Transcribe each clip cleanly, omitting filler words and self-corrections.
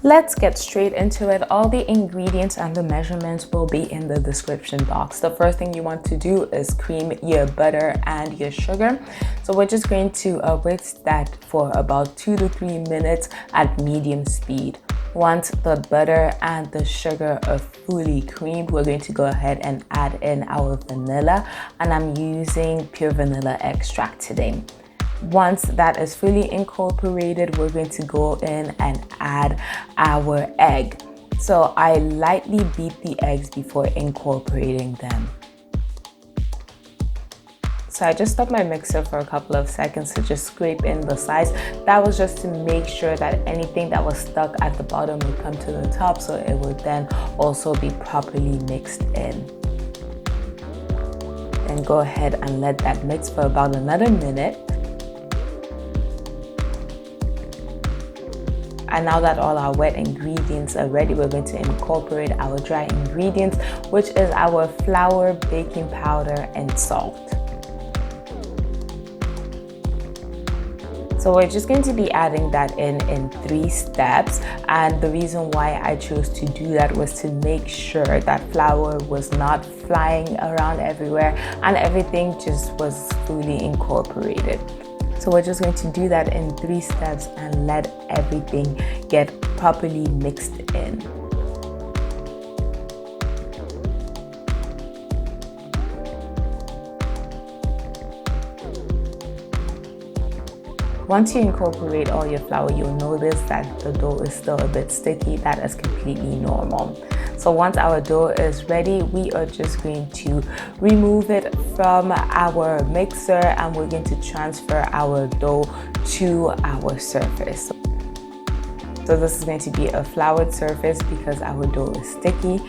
Let's get straight into it. All the ingredients and the measurements will be in the description box. The first thing you want to do is cream your butter and your sugar. So we're just going to whisk that for about 2 to 3 minutes at medium speed. Once the butter and the sugar are fully creamed, we're going to go ahead and add in our vanilla, and I'm using pure vanilla extract today. Once that is fully incorporated, we're going to go in and add our egg. So I lightly beat the eggs before incorporating them. So I just stopped my mixer for a couple of seconds to just scrape in the sides. That was just to make sure that anything that was stuck at the bottom would come to the top, so it would then also be properly mixed in. And go ahead and let that mix for about another minute. And now that all our wet ingredients are ready, we're going to incorporate our dry ingredients, which is our flour, baking powder, and salt. So we're just going to be adding that in 3 steps. And the reason why I chose to do that was to make sure that flour was not flying around everywhere and everything just was fully incorporated. So we're just going to do that in 3 steps and let everything get properly mixed in. Once you incorporate all your flour, you'll notice that the dough is still a bit sticky. That is completely normal. So once our dough is ready, we are just going to remove it from our mixer and we're going to transfer our dough to our surface. So this is going to be a floured surface because our dough is sticky.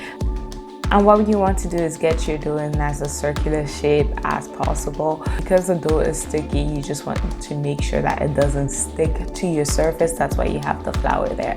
And what you want to do is get your dough in as a circular shape as possible. Because the dough is sticky, you just want to make sure that it doesn't stick to your surface. That's why you have the flour there.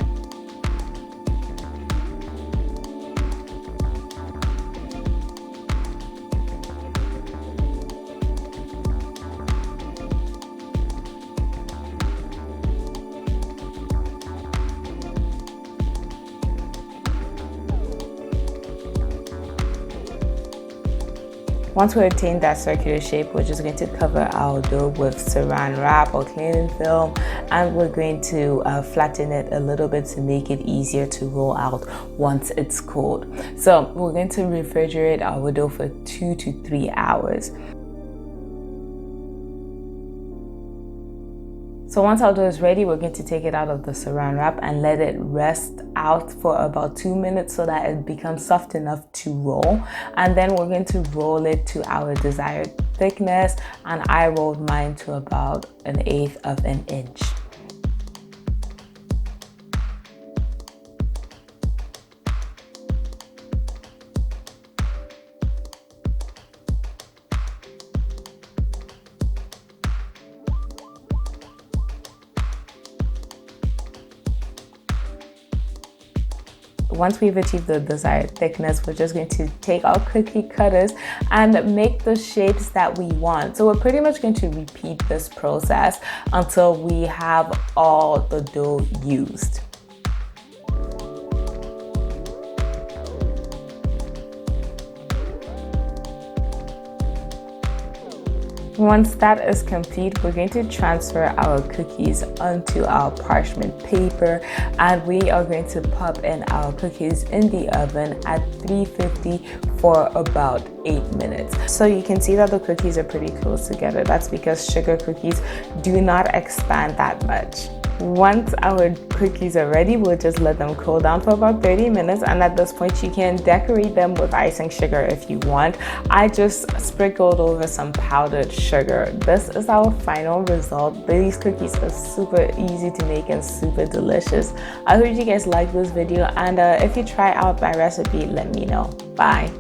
Once we attain that circular shape, we're just going to cover our dough with saran wrap or cleaning film, and we're going to flatten it a little bit to make it easier to roll out once it's cooled. So we're going to refrigerate our dough for 2 to 3 hours. So once our dough is ready, we're going to take it out of the saran wrap and let it rest out for about 2 minutes so that it becomes soft enough to roll. And then we're going to roll it to our desired thickness, and I rolled mine to about 1/8 of an inch. Once we've achieved the desired thickness, we're just going to take our cookie cutters and make the shapes that we want. So we're pretty much going to repeat this process until we have all the dough used. Once that is complete, we're going to transfer our cookies onto our parchment paper, and we are going to pop in our cookies in the oven at 350 for about 8 minutes. So you can see that the cookies are pretty close together. That's because sugar cookies do not expand that much. Once our cookies are ready, we'll just let them cool down for about 30 minutes, and at this point you can decorate them with icing sugar if you want. I just sprinkled over some powdered sugar. This is our final result. These cookies are super easy to make and super delicious. I hope you guys like this video, and if you try out my recipe, let me know. Bye.